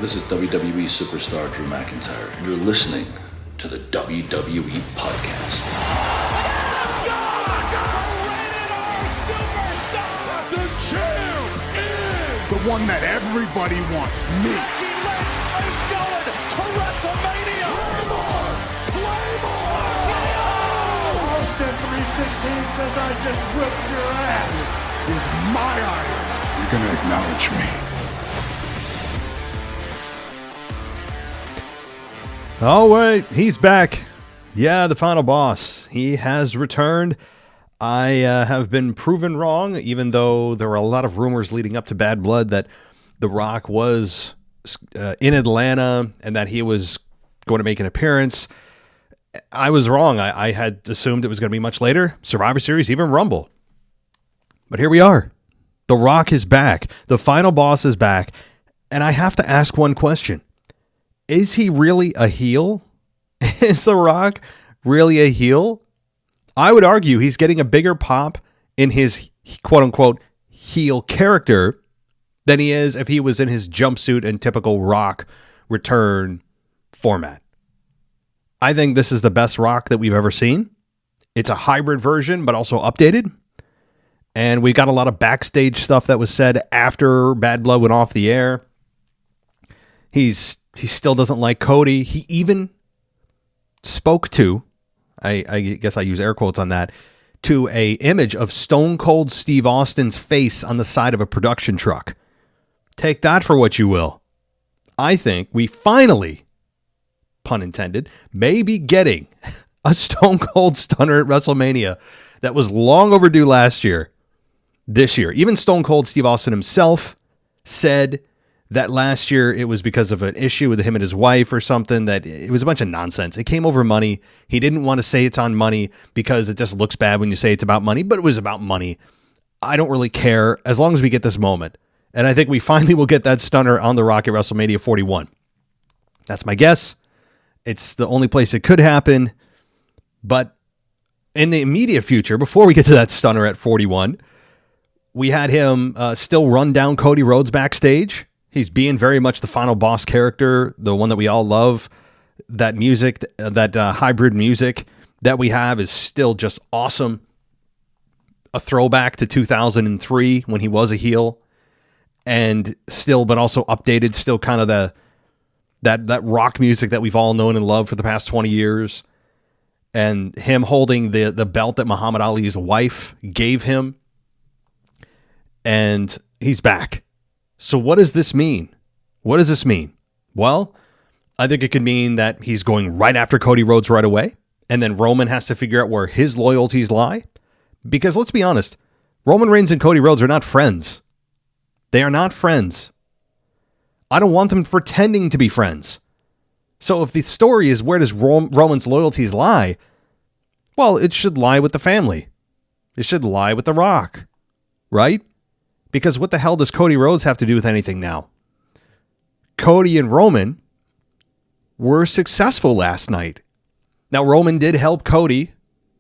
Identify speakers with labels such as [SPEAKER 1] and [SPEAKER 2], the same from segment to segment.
[SPEAKER 1] This is WWE superstar Drew McIntyre, and you're listening to the WWE Podcast.
[SPEAKER 2] The champ is
[SPEAKER 3] the one that everybody wants, me.
[SPEAKER 2] It's going to WrestleMania. Claymore!
[SPEAKER 3] Austin 316 says I just whipped your ass. This is my iron. You're going to acknowledge me.
[SPEAKER 4] Oh, wait, he's back. Yeah, the final boss. He has returned. I have been proven wrong, even though there were a lot of rumors leading up to Bad Blood that The Rock was in Atlanta and that he was going to make an appearance. I was wrong. I had assumed it was going to be much later. Survivor Series, even Rumble. But here we are. The Rock is back. The final boss is back. And I have to ask one question. Is he really a heel? Is The Rock really a heel? I would argue he's getting a bigger pop in his quote-unquote heel character than he is if he was in his jumpsuit and typical Rock return format. I think this is the best Rock that we've ever seen. It's a hybrid version, but also updated. And we got a lot of backstage stuff that was said after Bad Blood went off the air. He still doesn't like Cody. He even spoke to, I guess I use air quotes on that, to a image of Stone Cold Steve Austin's face on the side of a production truck. Take that for what you will. I think we finally, pun intended, may be getting a Stone Cold Stunner at WrestleMania that was long overdue last year, this year. Even Stone Cold Steve Austin himself said that last year it was because of an issue with him and his wife or something, that it was a bunch of nonsense. It came over money. He didn't want to say it's on money because it just looks bad when you say it's about money, but it was about money. I don't really care as long as we get this moment. And I think we finally will get that stunner on The Rock at WrestleMania 41. That's my guess. It's the only place it could happen. But in the immediate future, before we get to that stunner at 41, we had him still run down Cody Rhodes backstage. He's being very much the final boss character, the one that we all love. That music, that hybrid music that we have is still just awesome. A throwback to 2003 when he was a heel, and still, but also updated, still kind of that rock music that we've all known and loved for the past 20 years. And him holding the belt that Muhammad Ali's wife gave him. And he's back. So what does this mean? What does this mean? Well, I think it could mean that he's going right after Cody Rhodes right away, and then Roman has to figure out where his loyalties lie. Because let's be honest, Roman Reigns and Cody Rhodes are not friends. They are not friends. I don't want them pretending to be friends. So if the story is where does Roman's loyalties lie, well, it should lie with the family. It should lie with The Rock, right? Because what the hell does Cody Rhodes have to do with anything now? Cody and Roman were successful last night. Now, Roman did help Cody,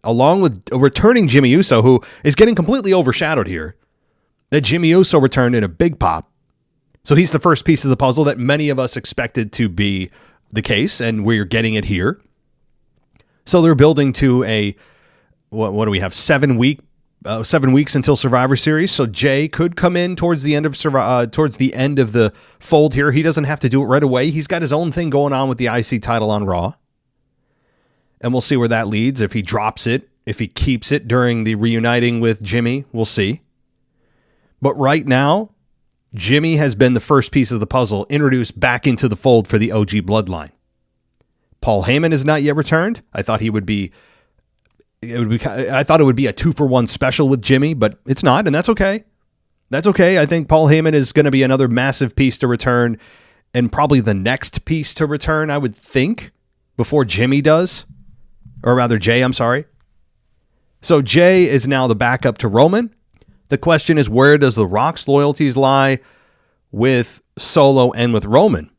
[SPEAKER 4] along with returning Jimmy Uso, who is getting completely overshadowed here. That Jimmy Uso returned in a big pop. So he's the first piece of the puzzle that many of us expected to be the case, and we're getting it here. So they're building to a, what do we have, 7 weeks until Survivor Series. So Jay could come in towards the end of the fold here. He doesn't have to do it right away. He's got his own thing going on with the IC title on Raw. And we'll see where that leads. If he drops it, if he keeps it during the reuniting with Jimmy, we'll see. But right now, Jimmy has been the first piece of the puzzle introduced back into the fold for the OG bloodline. Paul Heyman has not yet returned. I thought it would be a 2-for-1 special with Jimmy, but it's not, and that's okay. That's okay. I think Paul Heyman is going to be another massive piece to return, and probably the next piece to return, I would think, before Jimmy does. Or rather, Jay, I'm sorry. So Jay is now the backup to Roman. The question is, where does The Rock's loyalties lie with Solo and with Roman?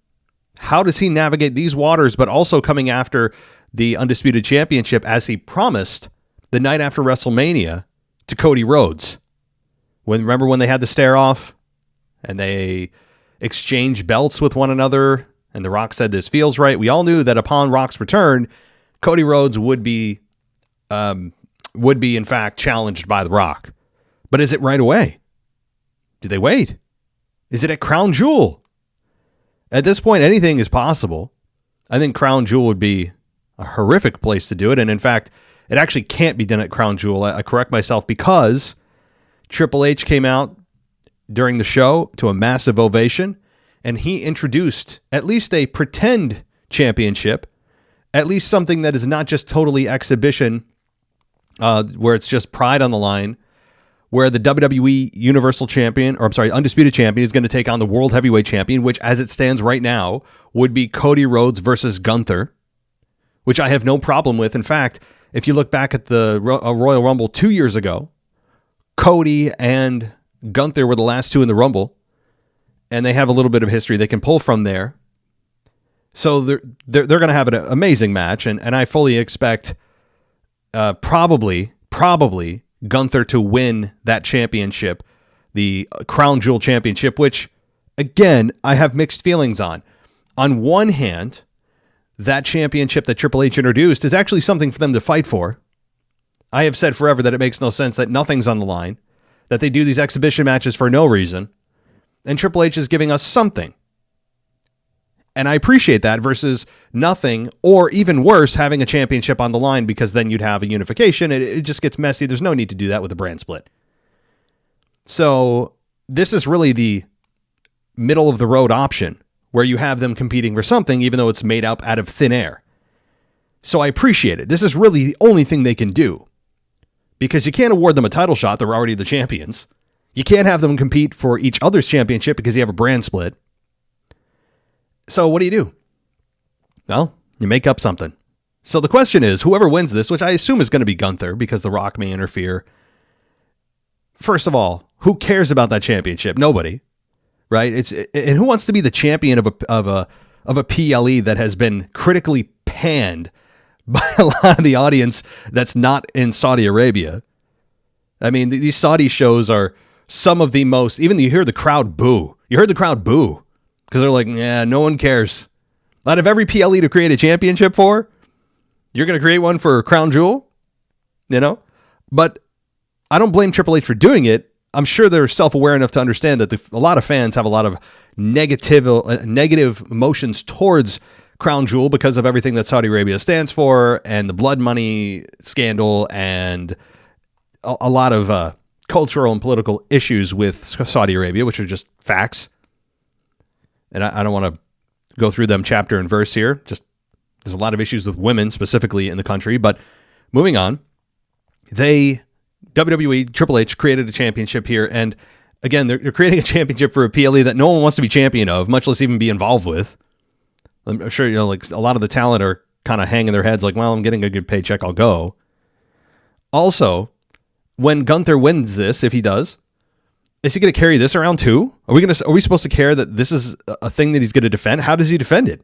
[SPEAKER 4] How does he navigate these waters, but also coming after the Undisputed Championship as he promised the night after WrestleMania to Cody Rhodes? Remember when they had the stare off and they exchange belts with one another. And The Rock said this feels right. We all knew that upon Rock's return, Cody Rhodes would be in fact challenged by The Rock. But is it right away? Do they wait? Is it at Crown Jewel? At this point, anything is possible. I think Crown Jewel would be a horrific place to do it. And in fact, it actually can't be done at Crown Jewel. I correct myself because Triple H came out during the show to a massive ovation, and he introduced at least a pretend championship, at least something that is not just totally exhibition, where it's just pride on the line, where the WWE Universal Champion, Undisputed Champion is going to take on the World Heavyweight Champion, which as it stands right now would be Cody Rhodes versus Gunther, which I have no problem with. In fact, if you look back at the Royal Rumble 2 years ago, Cody and Gunther were the last two in the Rumble, and they have a little bit of history they can pull from there. So they're going to have an amazing match, and I fully expect probably Gunther to win that championship, the Crown Jewel Championship, which, again, I have mixed feelings on. On one hand, that championship that Triple H introduced is actually something for them to fight for. I have said forever that it makes no sense that nothing's on the line, that they do these exhibition matches for no reason, and Triple H is giving us something. And I appreciate that versus nothing, or even worse, having a championship on the line, because then you'd have a unification. It just gets messy. There's no need to do that with a brand split. So this is really the middle of the road option where you have them competing for something, even though it's made up out of thin air. So I appreciate it. This is really the only thing they can do, because you can't award them a title shot. They're already the champions. You can't have them compete for each other's championship because you have a brand split. So what do? Well, you make up something. So the question is, whoever wins this, which I assume is going to be Gunther because The Rock may interfere. First of all, who cares about that championship? Nobody, right? And who wants to be the champion of a PLE that has been critically panned by a lot of the audience that's not in Saudi Arabia? I mean, these Saudi shows are some of the most, even you hear the crowd boo. You heard the crowd boo. Because they're like, yeah, no one cares. Out of every PLE to create a championship for, you're going to create one for Crown Jewel? You know? But I don't blame Triple H for doing it. I'm sure they're self-aware enough to understand that a lot of fans have a lot of negative emotions towards Crown Jewel because of everything that Saudi Arabia stands for, and the blood money scandal, and a lot of cultural and political issues with Saudi Arabia, which are just facts. And I don't want to go through them chapter and verse here. Just there's a lot of issues with women specifically in the country. But moving on, WWE, Triple H created a championship here. And again, they're creating a championship for a PLE that no one wants to be champion of, much less even be involved with. I'm sure, like a lot of the talent are kind of hanging their heads like, well, I'm getting a good paycheck, I'll go. Also, when Gunther wins this, if he does, is he going to carry this around too? Are we supposed to care that this is a thing that he's going to defend? How does he defend it?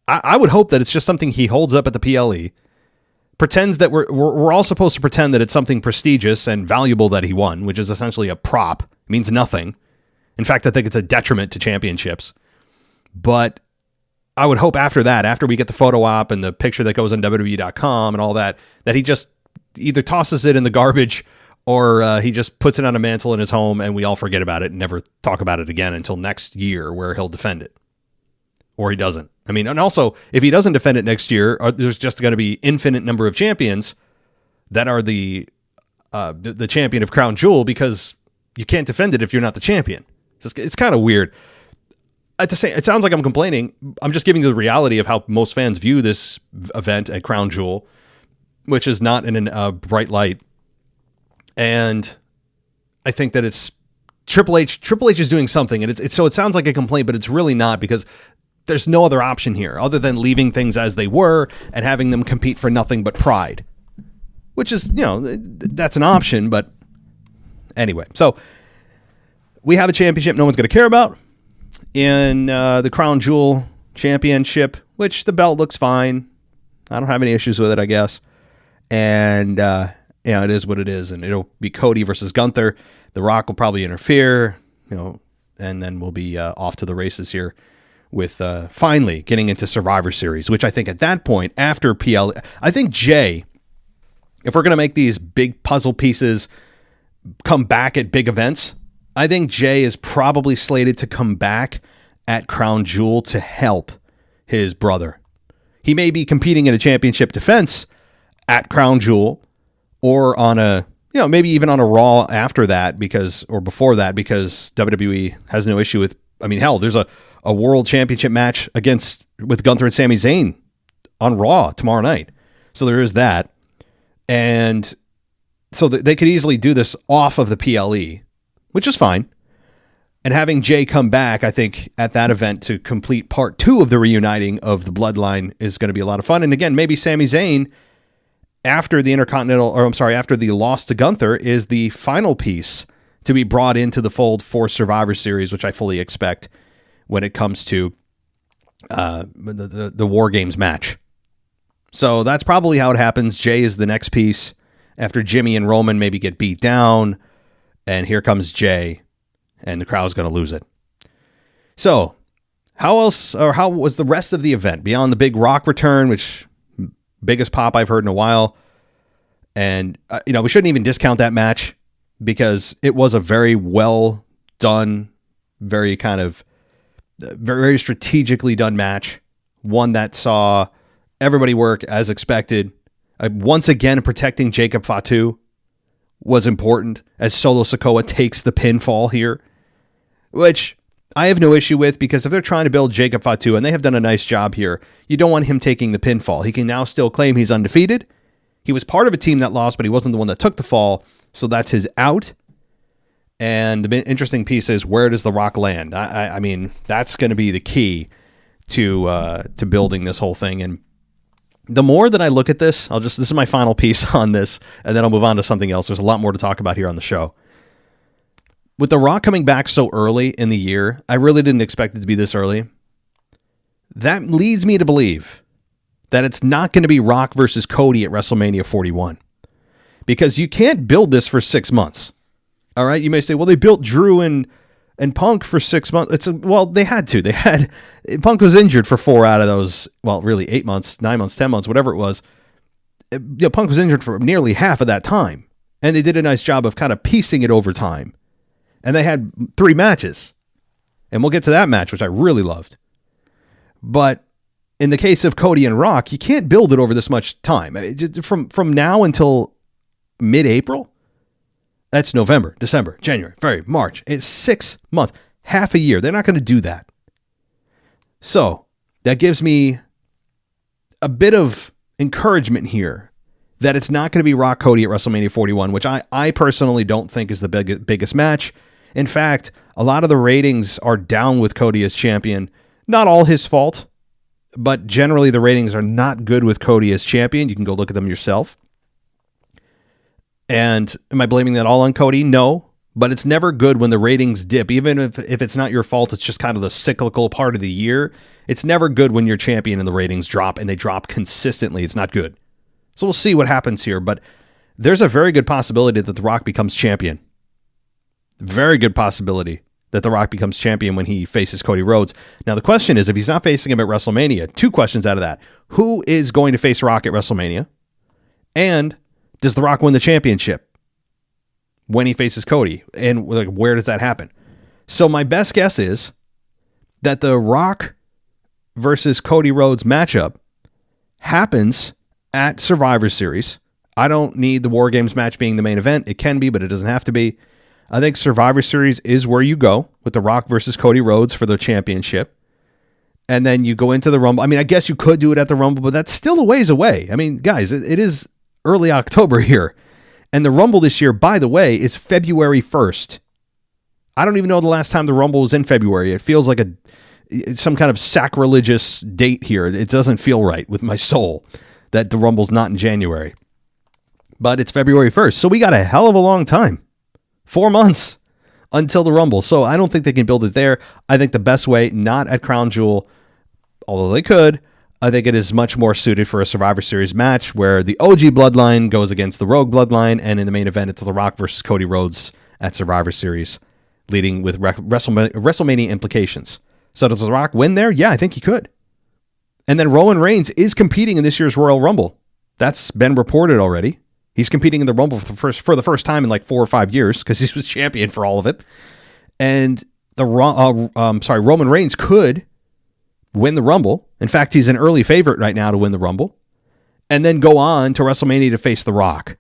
[SPEAKER 4] I would hope that it's just something he holds up at the PLE, pretends that we're all supposed to pretend that it's something prestigious and valuable that he won, which is essentially a prop. It means nothing. In fact, I think it's a detriment to championships. But I would hope after that, after we get the photo op and the picture that goes on WWE.com and all that, that he just either tosses it in the garbage or he just puts it on a mantle in his home and we all forget about it and never talk about it again until next year where he'll defend it. Or he doesn't. I mean, and also, if he doesn't defend it next year, there's just going to be infinite number of champions that are the champion of Crown Jewel, because you can't defend it if you're not the champion. It's kind of weird. At the same, it sounds like I'm complaining. I'm just giving you the reality of how most fans view this event at Crown Jewel, which is not in a bright light. And I think that it's Triple H. Triple H is doing something, and so it sounds like a complaint, but it's really not, because there's no other option here other than leaving things as they were and having them compete for nothing but pride, which is, that's an option. But anyway, so we have a championship no one's going to care about in the Crown Jewel Championship, which the belt looks fine. I don't have any issues with it, I guess. And it is what it is, and it'll be Cody versus Gunther. The Rock will probably interfere. and then we'll be off to the races here with finally getting into Survivor Series, which I think at that point, after PL, I think Jay, if we're going to make these big puzzle pieces come back at big events, I think Jay is probably slated to come back at Crown Jewel to help his brother. He may be competing in a championship defense at Crown Jewel or on a, maybe even on a Raw after that or before that, because WWE has no issue with, there's a world championship match with Gunther and Sami Zayn on Raw tomorrow night. So there is that. And so they could easily do this off of the PLE, which is fine. And having Jay come back, I think, at that event to complete part 2 of the reuniting of the Bloodline is going to be a lot of fun. And again, maybe Sami Zayn, after the after the loss to Gunther, is the final piece to be brought into the fold for Survivor Series, which I fully expect when it comes to the War Games match. So that's probably how it happens. Jay is the next piece after Jimmy and Roman maybe get beat down, and here comes Jay, and the crowd's going to lose it. So how was the rest of the event beyond the big Rock return, which biggest pop I've heard in a while? And, we shouldn't even discount that match because it was a very well done, very kind of very strategically done match. One that saw everybody work as expected. Once again, protecting Jacob Fatu was important as Solo Sikoa takes the pinfall here, which I have no issue with, because if they're trying to build Jacob Fatu, and they have done a nice job here, you don't want him taking the pinfall. He can now still claim he's undefeated. He was part of a team that lost, but he wasn't the one that took the fall, so that's his out. And the interesting piece is, where does The Rock land? I mean, that's going to be the key to building this whole thing. And the more that I look at this, this is my final piece on this, and then I'll move on to something else. There's a lot more to talk about here on the show. With The Rock coming back so early in the year, I really didn't expect it to be this early. That leads me to believe that it's not going to be Rock versus Cody at WrestleMania 41, because you can't build this for 6 months. All right. You may say, well, they built Drew and Punk for 6 months. They had to. Punk was injured for 4 out of those, really 8 months, 9 months, 10 months, whatever it was. Punk was injured for nearly half of that time. And they did a nice job of kind of piecing it over time. And they had 3 matches. And we'll get to that match, which I really loved. But in the case of Cody and Rock, you can't build it over this much time. From now until mid-April, that's November, December, January, February, March. It's 6 months, half a year. They're not going to do that. So that gives me a bit of encouragement here that it's not going to be Rock Cody at WrestleMania 41, which I personally don't think is the biggest match. In fact, a lot of the ratings are down with Cody as champion. Not all his fault, but generally the ratings are not good with Cody as champion. You can go look at them yourself. And am I blaming that all on Cody? No, but it's never good when the ratings dip. Even if it's not your fault, it's just kind of the cyclical part of the year. It's never good when you're champion and the ratings drop, and they drop consistently. It's not good. So we'll see what happens here, but there's a very good possibility that The Rock becomes champion. Very good possibility that The Rock becomes champion when he faces Cody Rhodes. Now, the question is, if he's not facing him at WrestleMania, 2 questions out of that. Who is going to face Rock at WrestleMania? And does The Rock win the championship when he faces Cody? And where does that happen? So my best guess is that the Rock versus Cody Rhodes matchup happens at Survivor Series. I don't need the War Games match being the main event. It can be, but it doesn't have to be. I think Survivor Series is where you go with the Rock versus Cody Rhodes for the championship. And then you go into the Rumble. I mean, I guess you could do it at the Rumble, but that's still a ways away. I mean, guys, it is early October here. And the Rumble this year, by the way, is February 1st. I don't even know the last time the Rumble was in February. It feels like some kind of sacrilegious date here. It doesn't feel right with my soul that the Rumble's not in January. But it's February 1st. So we got a hell of a long time. 4 months until the Rumble. So I don't think they can build it there. I think the best way, not at Crown Jewel, although they could, I think it is much more suited for a Survivor Series match where the OG Bloodline goes against the Rogue Bloodline, and in the main event, it's The Rock versus Cody Rhodes at Survivor Series. leading with WrestleMania implications. So does The Rock win there? Yeah, I think he could. And then Roman Reigns is competing in this year's Royal Rumble. That's been reported already. He's competing in the Rumble for the first time in like 4 or 5 years because he was champion for all of it. And Roman Reigns could win the Rumble. In fact, he's an early favorite right now to win the Rumble. And then go on to WrestleMania to face The Rock.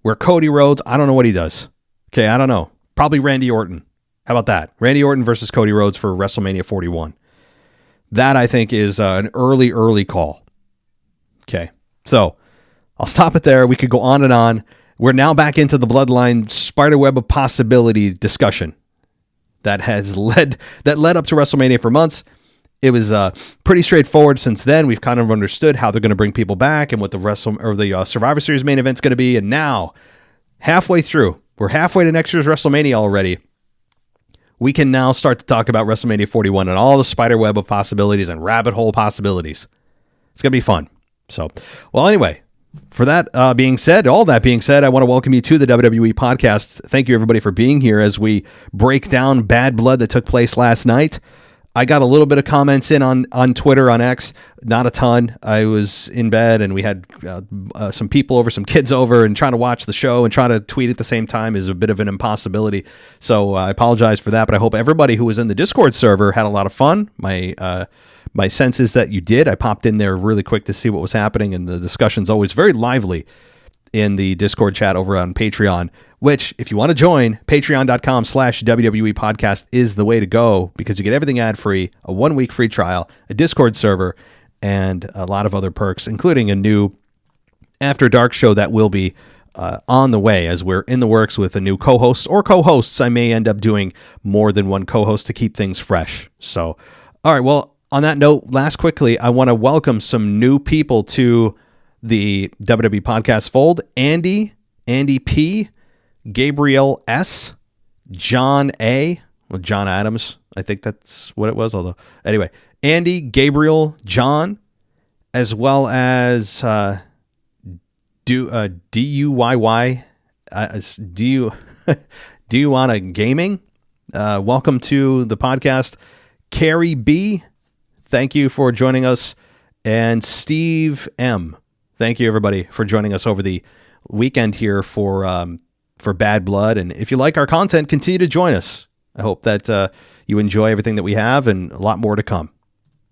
[SPEAKER 4] Where Cody Rhodes, I don't know what he does. Okay, I don't know. Probably Randy Orton. How about that? Randy Orton versus Cody Rhodes for WrestleMania 41. That, I think, is an early call. Okay, so I'll stop it there. We could go on and on. We're now back into the Bloodline spiderweb of possibility discussion that led up to WrestleMania for months. It was pretty straightforward since then. We've kind of understood how they're going to bring people back and what the Survivor Series main event's going to be. And now, halfway through, we're halfway to next year's WrestleMania already. We can now start to talk about WrestleMania 41 and all the spiderweb of possibilities and rabbit hole possibilities. It's going to be fun. So, well, anyway, for that being said, I want to welcome you to the WWE podcast. Thank you, everybody, for being here as we break down Bad Blood that took place last night. I got a little bit of comments in on Twitter, on X, not a ton. I was in bed and we had some people over, some kids over, and trying to watch the show and trying to tweet at the same time is a bit of an impossibility. So I apologize for that, but I hope everybody who was in the Discord server had a lot of fun. My sense is that you did. I popped in there really quick to see what was happening, and the discussion's always very lively in the Discord chat over on Patreon, which, if you want to join, patreon.com/WWE podcast is the way to go, because you get everything ad-free, a 1-week free trial, a Discord server, and a lot of other perks, including a new After Dark show that will be on the way, as we're in the works with a new co-host or co-hosts. I may end up doing more than one co-host to keep things fresh. So, all right, well, on that note, last quickly, I want to welcome some new people to the WWE podcast fold. Andy P, Gabriel S, John A, well, John Adams, I think that's what it was. Although, anyway, Andy, Gabriel, John, as well as DUYY, do you want a gaming? Welcome to the podcast. Carrie B, thank you for joining us, and Steve M. Thank you, everybody, for joining us over the weekend here for Bad Blood. And if you like our content, continue to join us. I hope that you enjoy everything that we have, and a lot more to come,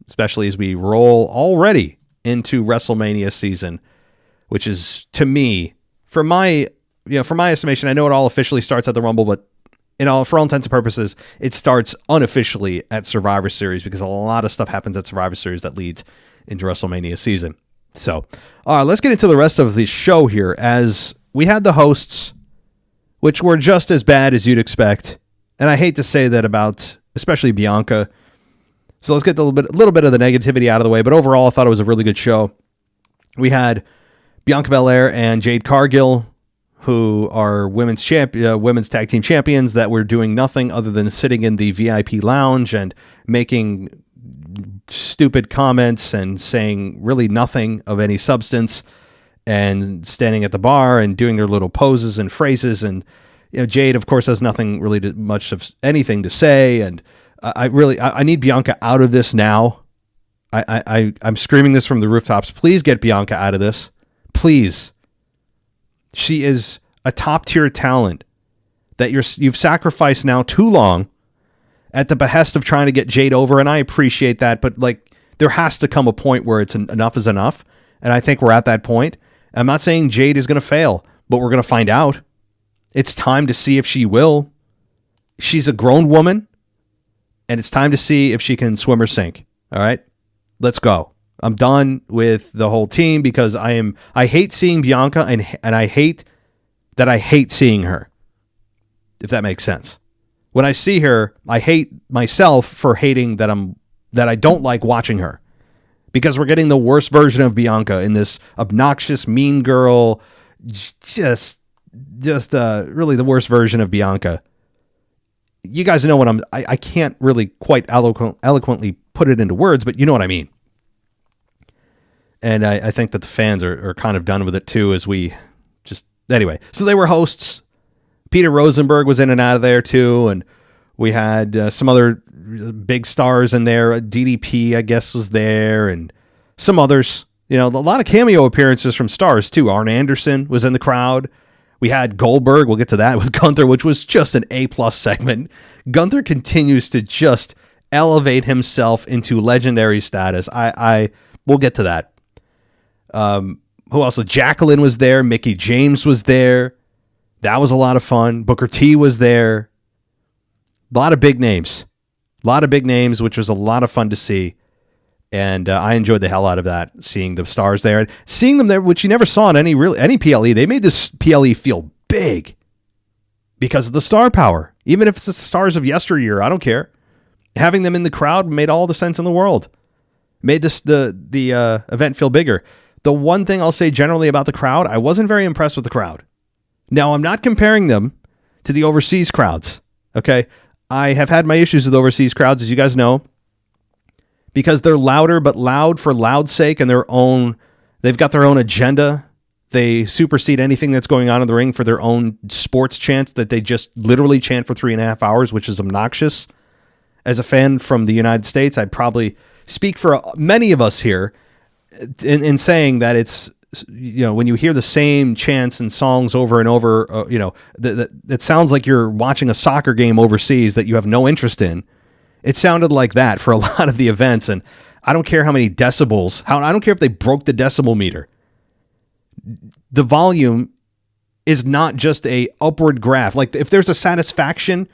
[SPEAKER 4] especially as we roll already into WrestleMania season, which is, to me, for my estimation, I know it all officially starts at the Rumble, but for all intents and purposes, it starts unofficially at Survivor Series, because a lot of stuff happens at Survivor Series that leads into WrestleMania season. So, let's get into the rest of the show here, as we had the hosts, which were just as bad as you'd expect. And I hate to say that about, especially Bianca. So let's get a little bit of the negativity out of the way. But overall, I thought it was a really good show. We had Bianca Belair and Jade Cargill, who are women's tag team champions, that were doing nothing other than sitting in the VIP lounge and making stupid comments and saying really nothing of any substance, and standing at the bar and doing their little poses and phrases. And Jade, of course, has nothing really much of anything to say. And I need Bianca out of this now. I'm screaming this from the rooftops. Please get Bianca out of this. Please. She is a top tier talent that you've sacrificed now too long at the behest of trying to get Jade over. And I appreciate that, but there has to come a point where it's enough is enough. And I think we're at that point. I'm not saying Jade is going to fail, but we're going to find out. It's time to see if she will. She's a grown woman, and it's time to see if she can swim or sink. All right, let's go. I'm done with the whole team, because I hate seeing Bianca, and I hate that I hate seeing her, if that makes sense. When I see her, I hate myself for hating that I don't like watching her, because we're getting the worst version of Bianca in this obnoxious, mean girl, just really the worst version of Bianca. You guys know what I can't really quite eloquently put it into words, but you know what I mean. And I think that the fans are kind of done with it too, as we anyway. So they were hosts. Peter Rosenberg was in and out of there too, and We had some other big stars in there. DDP, I guess, was there, and some others. You know, a lot of cameo appearances from stars, too. Arn Anderson was in the crowd. We had Goldberg. We'll get to that with Gunther, which was just an A-plus segment. Gunther continues to just elevate himself into legendary status. We'll get to that. Who else? Jacqueline was there. Mickey James was there. That was a lot of fun. Booker T was there. A lot of big names. Which was a lot of fun to see. And I enjoyed the hell out of that, seeing the stars there. And seeing them there, which you never saw in any PLE. They made this PLE feel big because of the star power. Even if it's the stars of yesteryear, I don't care. Having them in the crowd made all the sense in the world. Made the event feel bigger. The one thing I'll say generally about the crowd, I wasn't very impressed with the crowd. Now, I'm not comparing them to the overseas crowds, okay? I have had my issues with overseas crowds, as you guys know, because they're louder, but loud for loud's sake, and they've got their own agenda. They supersede anything that's going on in the ring for their own sports chants that they just literally chant for 3.5 hours, which is obnoxious. As a fan from the United States, I'd probably speak for many of us here in saying that it's, you know, when you hear the same chants and songs over and over, that sounds like you're watching a soccer game overseas that you have no interest in. It sounded like that for a lot of the events, and I don't care how many decibels. I don't care if they broke the decibel meter. The volume is not just a upward graph. Like if there's a satisfaction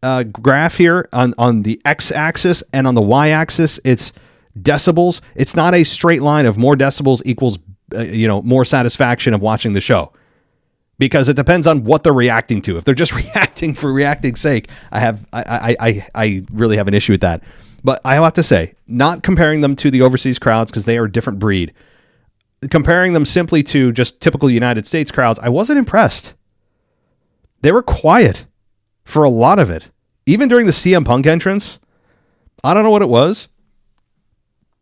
[SPEAKER 4] graph here on the x-axis and on the y-axis, it's decibels. It's not a straight line of more decibels equals more satisfaction of watching the show, because it depends on what they're reacting to. If they're just reacting for reacting's sake, I really have an issue with that. But I have to say, not comparing them to the overseas crowds because they are a different breed. Comparing them simply to just typical United States crowds, I wasn't impressed. They were quiet for a lot of it. Even during the CM Punk entrance, I don't know what it was.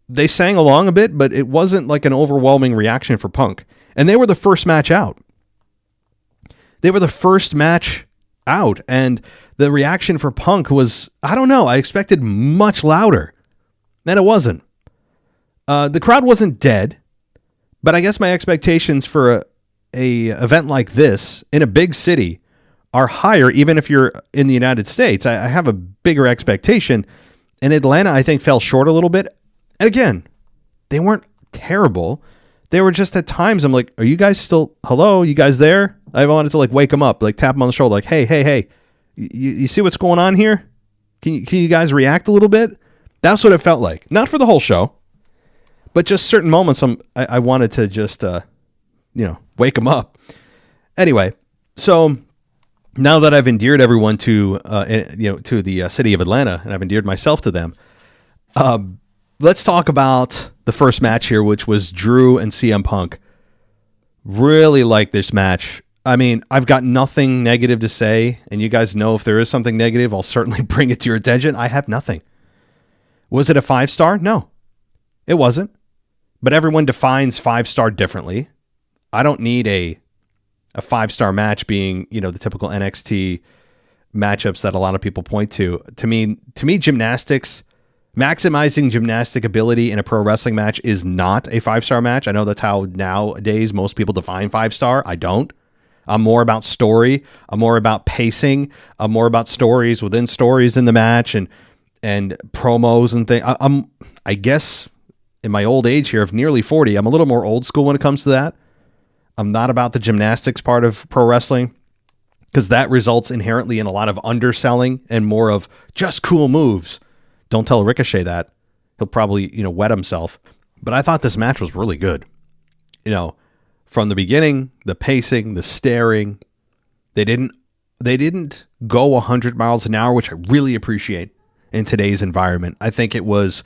[SPEAKER 4] They sang along a bit, but it wasn't like an overwhelming reaction for Punk. And they were the first match out. And the reaction for Punk was, I don't know, I expected much louder. And it wasn't. The crowd wasn't dead, but I guess my expectations for a event like this in a big city are higher, even if you're in the United States. I have a bigger expectation. And Atlanta, I think, fell short a little bit. And again, they weren't terrible. They were just at times, I'm like, are you guys still, hello, you guys there? I wanted to like wake them up, like tap them on the shoulder, like, hey, you see what's going on here? Can you guys react a little bit? That's what it felt like. Not for the whole show, but just certain moments I wanted to just, wake them up. Anyway, so now that I've endeared everyone to the city of Atlanta, and I've endeared myself to them, let's talk about the first match here, which was Drew and CM Punk. Really like this match. I mean, I've got nothing negative to say, and you guys know if there is something negative, I'll certainly bring it to your attention. I have nothing. Was it a 5-star? No, it wasn't. But everyone defines 5-star differently. I don't need a 5-star match being, the typical NXT matchups that a lot of people point to. To me, gymnastics, maximizing gymnastic ability in a pro wrestling match is not a 5-star match. I know that's how nowadays most people define 5-star. I don't. I'm more about story. I'm more about pacing. I'm more about stories within stories in the match and promos and things. I guess in my old age here of nearly 40, I'm a little more old school when it comes to that. I'm not about the gymnastics part of pro wrestling because that results inherently in a lot of underselling and more of just cool moves. Don't tell Ricochet that. He'll probably, wet himself. But I thought this match was really good. From the beginning, the pacing, the staring, they didn't go 100 miles an hour, which I really appreciate in today's environment. I think it was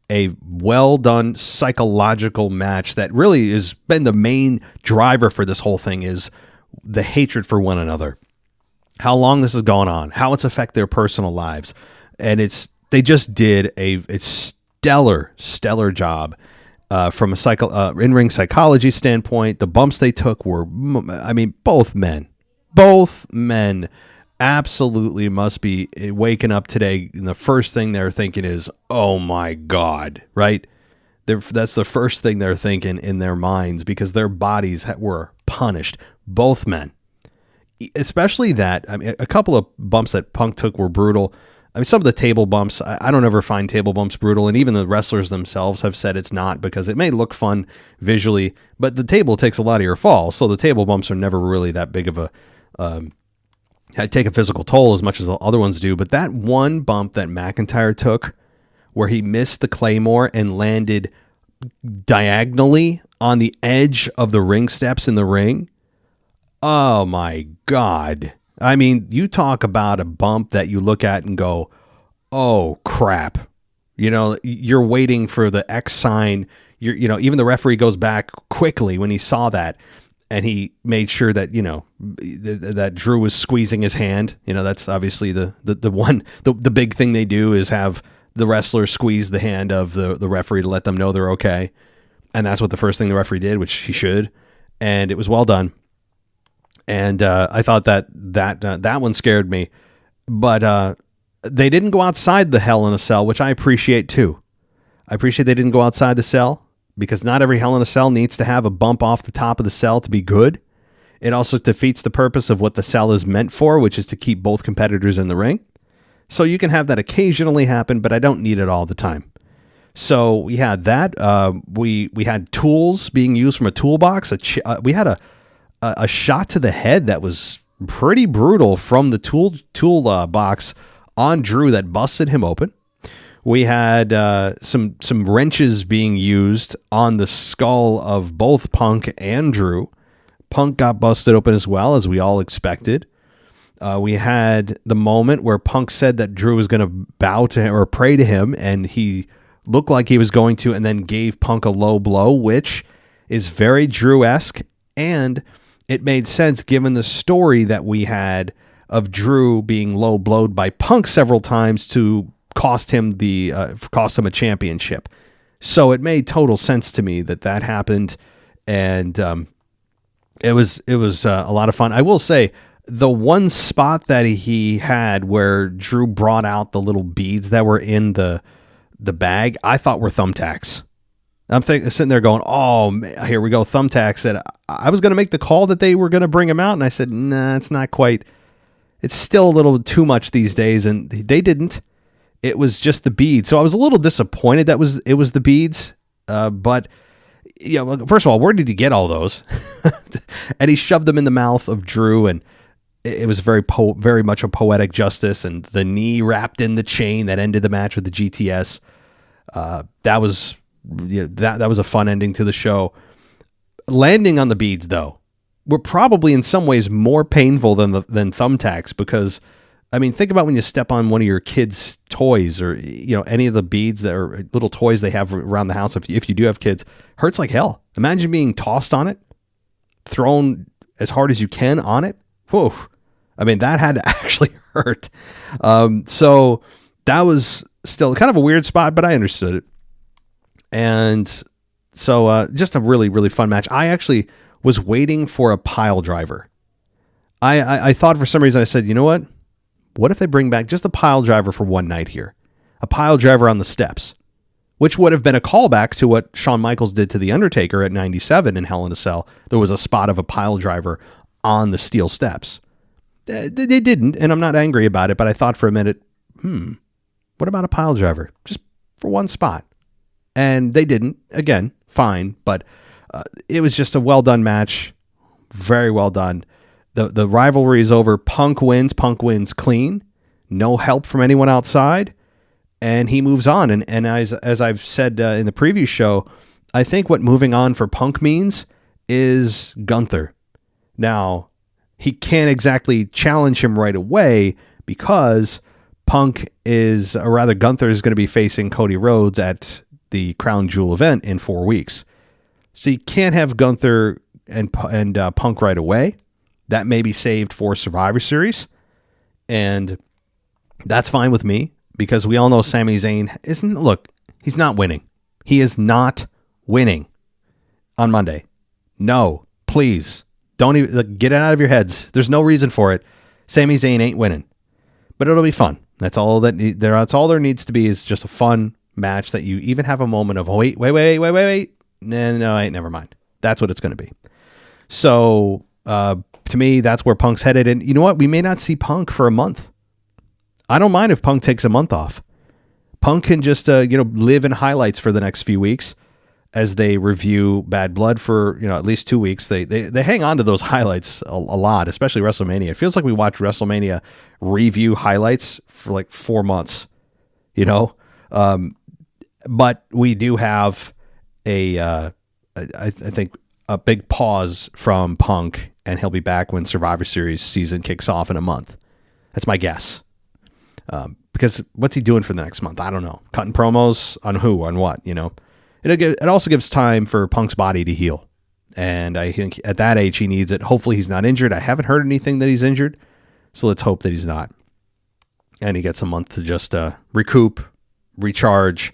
[SPEAKER 4] a well done psychological match that really has been the main driver for this whole thing is the hatred for one another. How long this has gone on, how it's affected their personal lives. And they just did a stellar job from a in-ring psychology standpoint. The bumps they took were, both men absolutely must be waking up today, and the first thing they're thinking is, oh my God, right? That's the first thing they're thinking in their minds, because their bodies were punished, both men. Especially that, I mean, a couple of bumps that Punk took were brutal. I mean, some of the table bumps, I don't ever find table bumps brutal, and even the wrestlers themselves have said it's not, because it may look fun visually, but the table takes a lot of your fall, so the table bumps are never really that big of a take a physical toll as much as the other ones do. But that one bump that McIntyre took, where he missed the Claymore and landed diagonally on the edge of the ring steps in the ring, oh my God. I mean, you talk about a bump that you look at and go, oh crap. You know, you're waiting for the X sign. Even the referee goes back quickly when he saw that, and he made sure that, that Drew was squeezing his hand. That's obviously the big thing they do is have the wrestler squeeze the hand of the referee to let them know they're okay. And that's what the first thing the referee did, which he should. And it was well done. And I thought that one scared me, but they didn't go outside the Hell in a Cell, which I appreciate too. I appreciate they didn't go outside the cell, because not every Hell in a Cell needs to have a bump off the top of the cell to be good. It also defeats the purpose of what the cell is meant for, which is to keep both competitors in the ring. So you can have that occasionally happen, but I don't need it all the time. So we had that. We had tools being used from a toolbox. We had a shot to the head that was pretty brutal from the tool box on Drew that busted him open. We had some wrenches being used on the skull of both Punk and Drew. Punk got busted open as well, as we all expected. We had the moment where Punk said that Drew was going to bow to him or pray to him, and he looked like he was going to, and then gave Punk a low blow, which is very Drew-esque, and it made sense given the story that we had of Drew being low blowed by Punk several times to cost him a championship. So it made total sense to me that happened, and it was a lot of fun. I will say, the one spot that he had where Drew brought out the little beads that were in the bag, I thought were thumbtacks. I'm sitting there going, oh, here we go, thumbtacks. And I was going to make the call that they were going to bring him out, and I said, nah, it's not quite. It's still a little too much these days, and they didn't. It was just the beads. So I was a little disappointed that it was the beads. But first of all, where did he get all those? And he shoved them in the mouth of Drew, and it was very much a poetic justice. And the knee wrapped in the chain that ended the match with the GTS. That was a fun ending to the show. Landing on the beads, though, were probably in some ways more painful than thumbtacks, because I mean, think about when you step on one of your kids' toys, or any of the beads that are little toys they have around the house. If you do have kids, hurts like hell. Imagine being tossed on it, thrown as hard as you can on it. Whoa! I mean, that had to actually hurt. So that was still kind of a weird spot, but I understood it. And so just a really, really fun match. I actually was waiting for a pile driver. I thought for some reason, I said, you know what? What if they bring back just a pile driver for one night here? A pile driver on the steps, which would have been a callback to what Shawn Michaels did to The Undertaker at 97 in Hell in a Cell. There was a spot of a pile driver on the steel steps. They didn't, and I'm not angry about it, but I thought for a minute, what about a pile driver? Just for one spot. And they didn't. Again, fine, but it was just a well-done match. Very well done. The rivalry is over. Punk wins. Punk wins clean. No help from anyone outside. And he moves on. And as I've said in the previous show, I think what moving on for Punk means is Gunther. Now, he can't exactly challenge him right away, because Gunther is going to be facing Cody Rhodes at the Crown Jewel event in 4 weeks. So you can't have Gunther and Punk right away. That may be saved for Survivor Series, and that's fine with me, because we all know Sami Zayn he's not winning. He is not winning on Monday. No, please don't even get it out of your heads. There's no reason for it. Sami Zayn ain't winning, but it'll be fun. That's all that's all there needs to be, is just a fun match that you even have a moment of, wait. No, never mind. That's what it's going to be. So, to me, that's where Punk's headed. And you know what? We may not see Punk for a month. I don't mind if Punk takes a month off. Punk can just, live in highlights for the next few weeks as they review Bad Blood for, at least 2 weeks. They hang on to those highlights a lot, especially WrestleMania. It feels like we watched WrestleMania review highlights for like 4 months, but we do have I think a big pause from Punk, and he'll be back when Survivor Series season kicks off in a month. That's my guess. Because what's he doing for the next month? I don't know. Cutting promos on who, on what, It also gives time for Punk's body to heal. And I think at that age, he needs it. Hopefully he's not injured. I haven't heard anything that he's injured, so let's hope that he's not. And he gets a month to just recoup, recharge,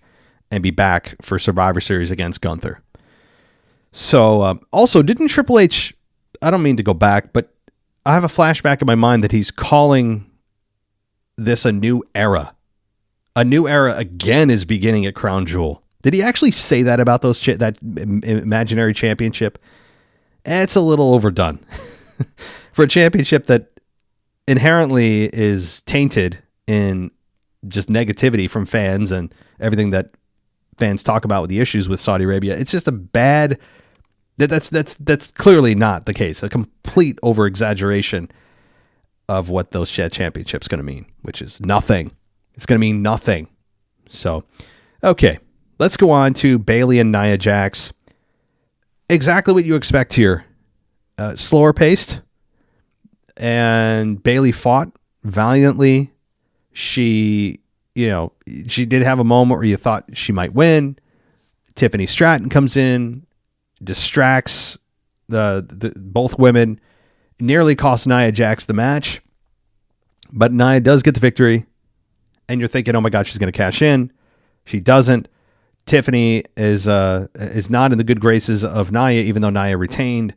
[SPEAKER 4] and be back for Survivor Series against Gunther. So, also, didn't Triple H, I don't mean to go back, but I have a flashback in my mind that he's calling this a new era. A new era again is beginning at Crown Jewel. Did he actually say that about that imaginary championship? It's a little overdone for a championship that inherently is tainted in just negativity from fans and everything that fans talk about with the issues with Saudi Arabia. It's just a bad. That's clearly not the case. A complete over exaggeration of what those championships going to mean, which is nothing. It's going to mean nothing. So, okay, let's go on to Bayley and Nia Jax. Exactly what you expect here. Slower paced, and Bayley fought valiantly. She did have a moment where you thought she might win. Tiffany Stratton comes in, distracts the both women, nearly cost Nia Jax the match, but Nia does get the victory, and you're thinking, oh my God, she's going to cash in. She doesn't. Tiffany is not in the good graces of Nia, even though Nia retained.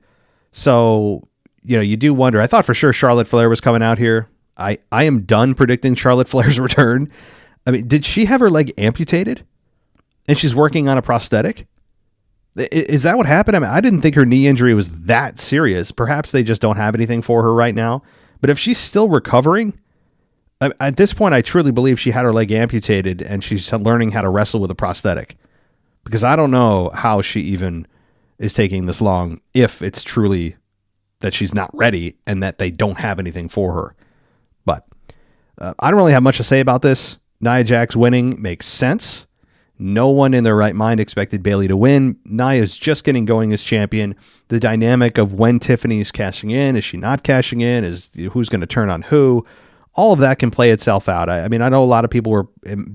[SPEAKER 4] So, you do wonder. I thought for sure Charlotte Flair was coming out here. I am done predicting Charlotte Flair's return. I mean, did she have her leg amputated and she's working on a prosthetic? Is that what happened? I mean, I didn't think her knee injury was that serious. Perhaps they just don't have anything for her right now. But if she's still recovering, at this point, I truly believe she had her leg amputated and she's learning how to wrestle with a prosthetic. Because I don't know how she even is taking this long, if it's truly that she's not ready and that they don't have anything for her. But I don't really have much to say about this. Nia Jax winning makes sense. No one in their right mind expected Bayley to win. Nia's just getting going as champion. The dynamic of when Tiffany's cashing in, is she not cashing in, is who's going to turn on who, all of that can play itself out. I mean, I know a lot of people were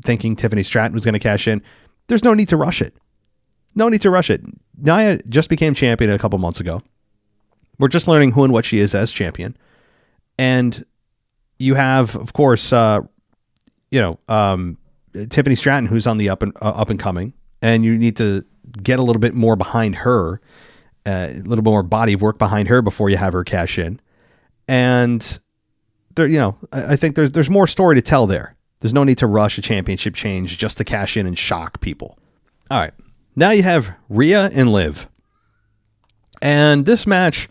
[SPEAKER 4] thinking Tiffany Stratton was going to cash in. There's no need to rush it. No need to rush it. Nia just became champion a couple months ago. We're just learning who and what she is as champion. And you have, of course, Tiffany Stratton, who's on the up and coming, and you need to get a little bit more behind her, a little more body of work behind her before you have her cash in. And there, I think there's more story to tell there. There's no need to rush a championship change just to cash in and shock people. All right, now you have Rhea and Liv, and this match,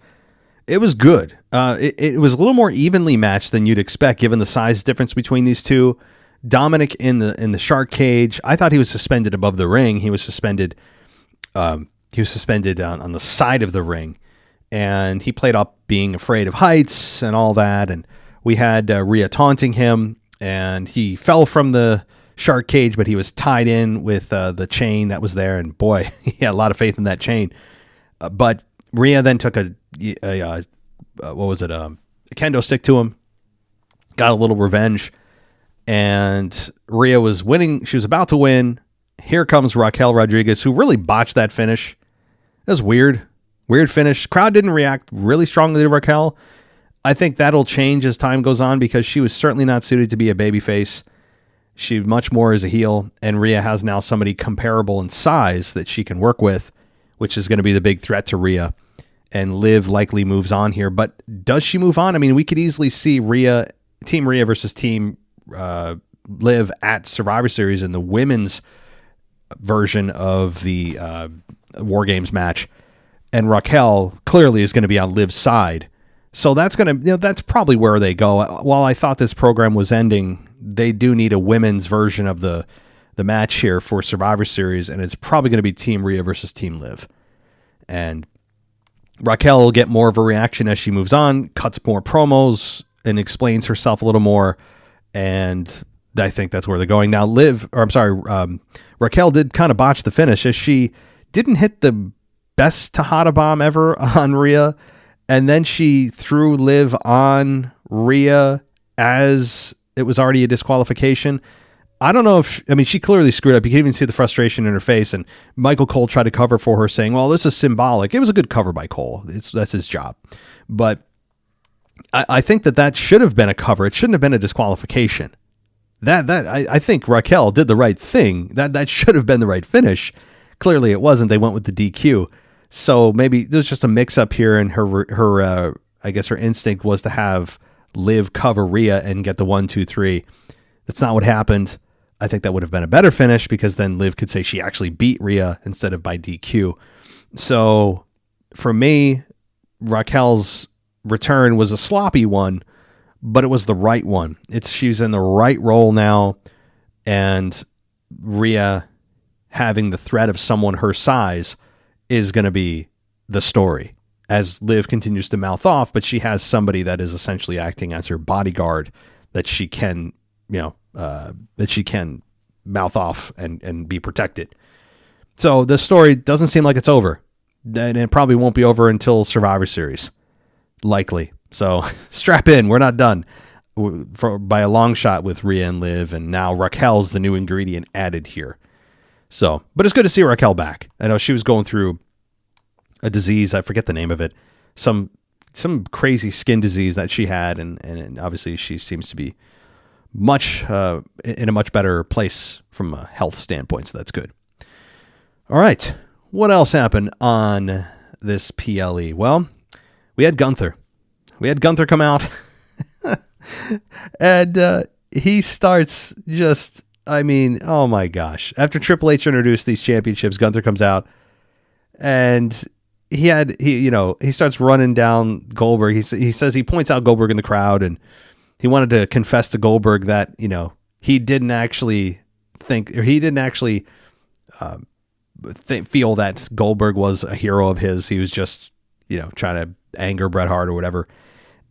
[SPEAKER 4] it was good. It was a little more evenly matched than you'd expect, given the size difference between these two. Dominic in the shark cage. I thought he was suspended above the ring. He was suspended. On the side of the ring, and he played up being afraid of heights and all that. And we had Rhea taunting him, and he fell from the shark cage, but he was tied in with the chain that was there. And boy, he had a lot of faith in that chain. But Rhea then took a kendo stick to him, got a little revenge. And Rhea was winning. She was about to win. Here comes Raquel Rodriguez, who really botched that finish. It was weird. Weird finish. Crowd didn't react really strongly to Raquel. I think that'll change as time goes on, because she was certainly not suited to be a babyface. She much more is a heel. And Rhea has now somebody comparable in size that she can work with, which is going to be the big threat to Rhea. and Liv likely moves on here. But does she move on? I mean, we could easily see Team Rhea versus Team Liv at Survivor Series in the women's version of the War Games match, and Raquel clearly is going to be on Liv's side. So that's going to, that's probably where they go. While I thought this program was ending, they do need a women's version of the match here for Survivor Series, and it's probably going to be Team Rhea versus Team Liv. And Raquel will get more of a reaction as she moves on, cuts more promos, and explains herself a little more, and I think that's where they're going. Now, Raquel did kind of botch the finish, as she didn't hit the best Tejada bomb ever on Rhea, and then she threw Liv on Rhea as it was already a disqualification. I don't know she clearly screwed up. You can even see the frustration in her face, and Michael Cole tried to cover for her, saying, well, this is symbolic. It was a good cover by Cole. That's his job. But I think that should have been a cover. It shouldn't have been a disqualification. I think Raquel did the right thing. That should have been the right finish. Clearly it wasn't. They went with the DQ. So maybe there's just a mix up here, and her I guess her instinct was to have Liv cover Rhea and get the 1, 2, 3. That's not what happened. I think that would have been a better finish, because then Liv could say she actually beat Rhea instead of by DQ. So for me, Raquel's return was a sloppy one, but it was the right one. She's in the right role now, and Rhea having the threat of someone her size is going to be the story, as Liv continues to mouth off, but she has somebody that is essentially acting as her bodyguard that she can, mouth off and be protected. So the story doesn't seem like it's over, and it probably won't be over until Survivor Series, likely. So strap in. We're not done by a long shot with Rhea and Liv, and now Raquel's the new ingredient added here. So, but it's good to see Raquel back. I know she was going through a disease. I forget the name of it. Some crazy skin disease that she had. And obviously she seems to be in a much better place from a health standpoint. So that's good. All right. What else happened on this PLE? Well, we had Gunther. Come out and he starts just, oh my gosh. After Triple H introduced these championships, Gunther comes out and he starts running down Goldberg. He says he points out Goldberg in the crowd, and he wanted to confess to Goldberg that, he didn't actually feel that Goldberg was a hero of his. He was just, trying to anger Bret Hart or whatever.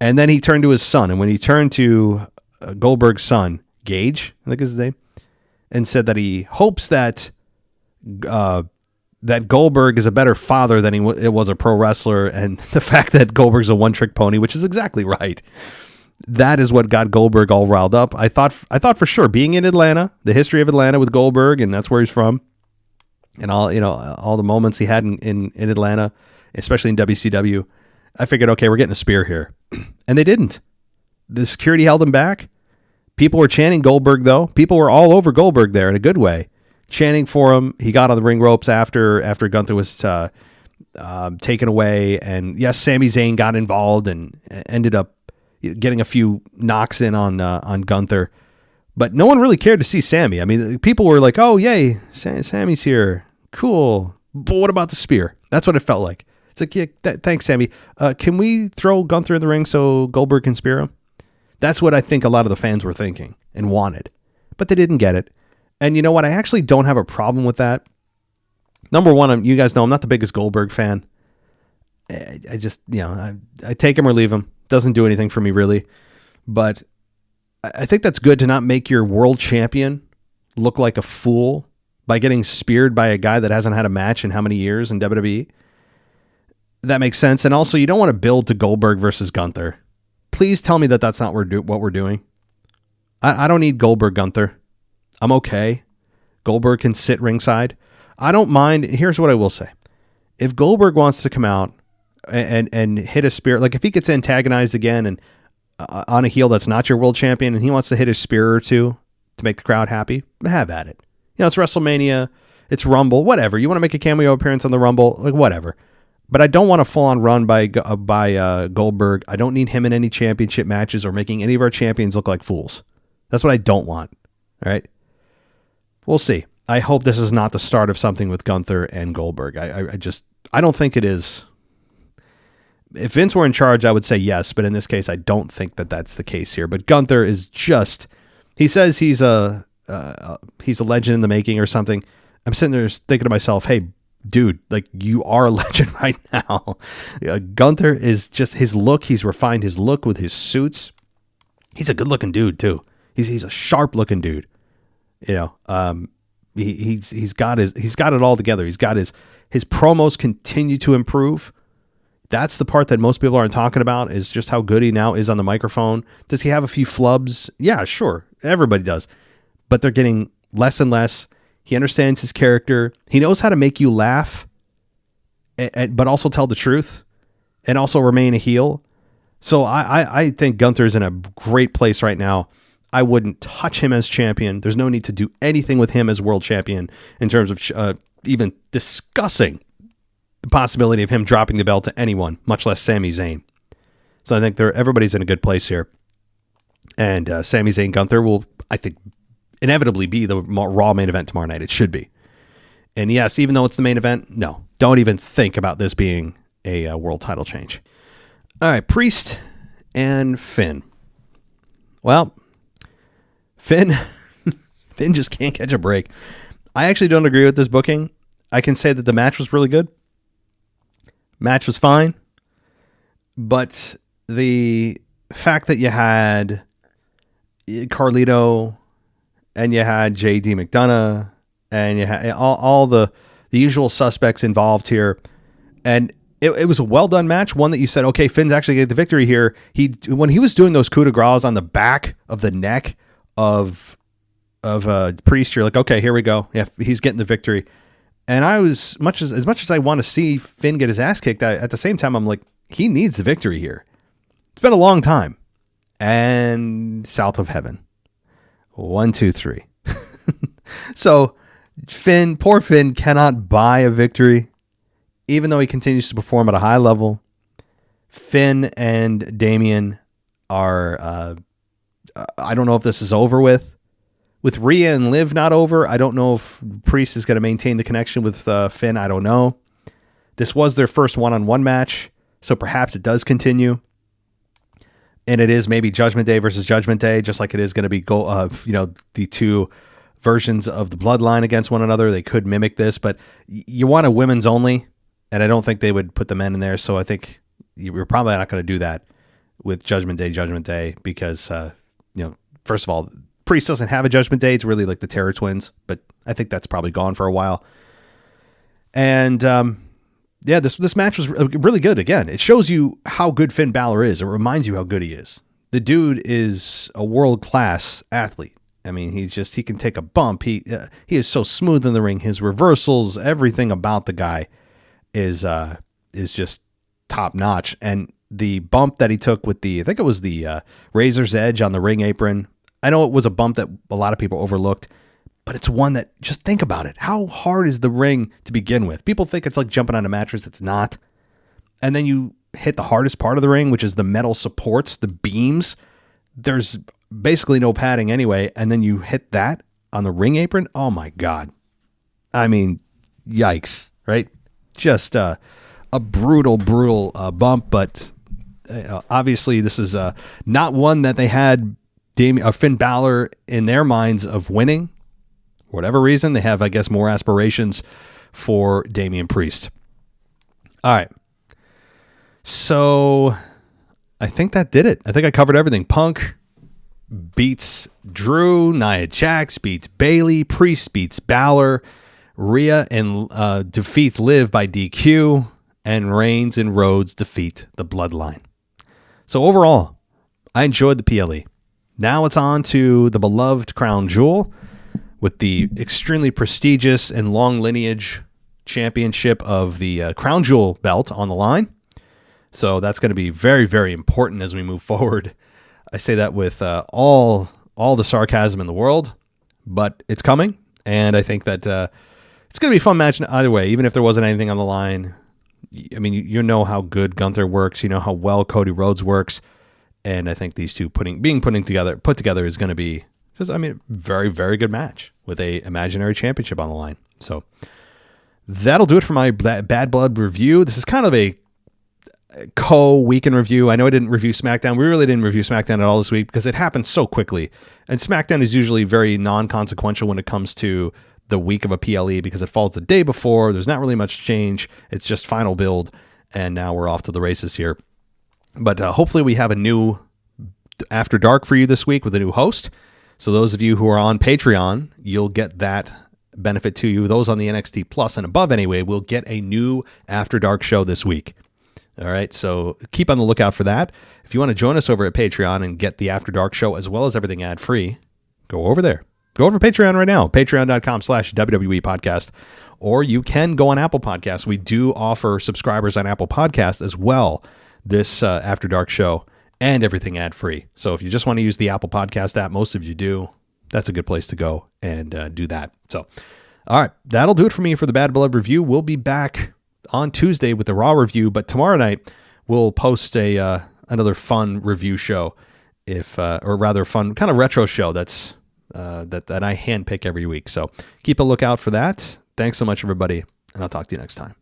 [SPEAKER 4] And then he turned to his son. And when he turned to Goldberg's son, Gage, I think is his name, and said that he hopes that that Goldberg is a better father than it was a pro wrestler, and the fact that Goldberg's a one-trick pony, which is exactly right. That is what got Goldberg all riled up. I thought for sure, being in Atlanta, the history of Atlanta with Goldberg, and that's where he's from, and all the moments he had in Atlanta, especially in WCW, I figured, okay, we're getting a spear here. And they didn't. The security held him back. People were chanting Goldberg, though. People were all over Goldberg there in a good way, chanting for him. He got on the ring ropes after Gunther was taken away. And yes, Sami Zayn got involved and ended up getting a few knocks in on Gunther. But no one really cared to see Sami. People were like, oh, yay, Sami's here. Cool. But what about the spear? That's what it felt like. It's like, yeah, thanks, Sami. Can we throw Gunther in the ring so Goldberg can spear him? That's what I think a lot of the fans were thinking and wanted. But they didn't get it. And you know what? I actually don't have a problem with that. Number one, you guys know I'm not the biggest Goldberg fan. I just, I take him or leave him. Doesn't do anything for me, really. But I think that's good to not make your world champion look like a fool by getting speared by a guy that hasn't had a match in how many years in WWE. That makes sense. And also, you don't want to build to Goldberg versus Gunther. Please tell me that that's not what we're doing. I don't need Goldberg Gunther. I'm okay. Goldberg can sit ringside. I don't mind. Here's what I will say. If Goldberg wants to come out and hit a spear, like if he gets antagonized again and on a heel that's not your world champion, and he wants to hit a spear or two to make the crowd happy, have at it. It's WrestleMania. It's Rumble. Whatever. You want to make a cameo appearance on the Rumble? Like, whatever. But I don't want a full-on run by Goldberg. I don't need him in any championship matches or making any of our champions look like fools. That's what I don't want. All right? We'll see. I hope this is not the start of something with Gunther and Goldberg. I don't think it is. If Vince were in charge, I would say yes, but in this case, I don't think that that's the case here. But Gunther is just, he says he's a legend in the making or something. I'm sitting there thinking to myself, hey, dude, like, you are a legend right now. Gunther is just, his look, he's refined his look with his suits. He's a good looking dude too. He's a sharp looking dude. You know, he's got it all together. He's got his promos continue to improve. That's the part that most people aren't talking about, is just how good he now is on the microphone. Does he have a few flubs? Yeah, sure. Everybody does. But they're getting less and less. He understands his character. He knows how to make you laugh, but also tell the truth and also remain a heel. So I think Gunther's in a great place right now. I wouldn't touch him as champion. There's no need to do anything with him as world champion in terms of even discussing the possibility of him dropping the belt to anyone, much less Sami Zayn. So I think everybody's in a good place here. And Sami Zayn Gunther will, I think, inevitably be the Raw main event tomorrow night. It should be. And yes, even though it's the main event, no, don't even think about this being a world title change. All right, Priest and Finn. Well, Finn just can't catch a break. I actually don't agree with this booking. I can say that the match was really good. Match was fine. But the fact that you had Carlito and you had JD McDonough and you had all the usual suspects involved here, and it was a well done match. One that you said, okay, Finn's actually getting the victory here. When he was doing those coup de grace on the back of the neck of Priest, you're like, okay, here we go. Yeah, he's getting the victory. And I was as much as I want to see Finn get his ass kicked, at the same time I'm like, he needs the victory here. It's been a long time. And south of heaven. 1, 2, 3. So poor Finn cannot buy a victory, even though he continues to perform at a high level. Finn and Damian are, I don't know if this is over with. With Rhea and Liv not over, I don't know if Priest is going to maintain the connection with Finn. I don't know. This was their first one-on-one match, so perhaps it does continue. And it is maybe Judgment Day versus Judgment Day, just like it is going to be the two versions of the Bloodline against one another. They could mimic this, but you want a women's only, and I don't think they would put the men in there. So I think you're probably not going to do that with Judgment Day, because first of all, Priest doesn't have a Judgment Day. It's really like the Terror Twins, but I think that's probably gone for a while. And this match was really good. Again, it shows you how good Finn Balor is. It reminds you how good he is. The dude is a world-class athlete. I mean, he can take a bump. He is so smooth in the ring. His reversals, everything about the guy is just top notch. And the bump that he took with I think it was the Razor's Edge on the ring apron. I know it was a bump that a lot of people overlooked, but it's one that, just think about it. How hard is the ring to begin with? People think it's like jumping on a mattress. It's not. And then you hit the hardest part of the ring, which is the metal supports, the beams. There's basically no padding anyway. And then you hit that on the ring apron. Oh my God. I mean, yikes, right? Just a brutal bump. But obviously this is not one that they had Finn Balor in their minds of winning. For whatever reason, they have, I guess, more aspirations for Damian Priest. All right. So I think that did it. I think I covered everything. Punk beats Drew. Nia Jax beats Bayley. Priest beats Balor. Rhea and defeats Liv by DQ. And Reigns and Rhodes defeat the Bloodline. So overall, I enjoyed the PLE. Now it's on to the beloved Crown Jewel with the extremely prestigious and long lineage championship of the Crown Jewel belt on the line. So that's going to be very, very important as we move forward. I say that with all the sarcasm in the world, but it's coming. And I think that it's going to be a fun match either way, even if there wasn't anything on the line. I mean, you know how good Gunther works. You know how well Cody Rhodes works. And I think these two put together is going to be just, I mean, very, very good match with a imaginary championship on the line. So that'll do it for my Bad Blood review. This is kind of a co-weekend review. I know I didn't review SmackDown. We really didn't review SmackDown at all this week because it happened so quickly. And SmackDown is usually very non-consequential when it comes to the week of a PLE because it falls the day before. There's not really much change. It's just final build. And now we're off to the races here. But hopefully we have a new After Dark for you this week with a new host. So those of you who are on Patreon, you'll get that benefit to you. Those on the NXT Plus and above anyway will get a new After Dark show this week. All right, so keep on the lookout for that. If you want to join us over at Patreon and get the After Dark show as well as everything ad-free, go over there. Go over to Patreon right now, patreon.com/WWE podcast. Or you can go on Apple Podcasts. We do offer subscribers on Apple Podcasts as well, this After Dark show and everything ad-free. So if you just want to use the Apple Podcast app, most of you do, that's a good place to go and do that. So, all right, that'll do it for me for the Bad Blood review. We'll be back on Tuesday with the Raw review, but tomorrow night we'll post another fun review show, or rather fun kind of retro show that I handpick every week. So keep a lookout for that. Thanks so much, everybody, and I'll talk to you next time.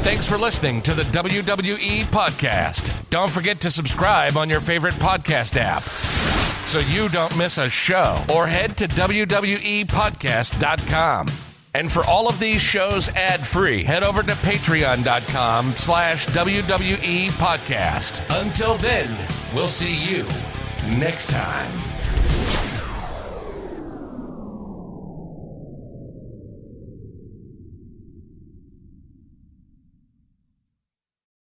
[SPEAKER 5] Thanks for listening to the WWE Podcast. Don't forget to subscribe on your favorite podcast app so you don't miss a show, or head to WWEpodcast.com. And for all of these shows ad-free, head over to patreon.com/WWE Podcast. Until then, we'll see you next time.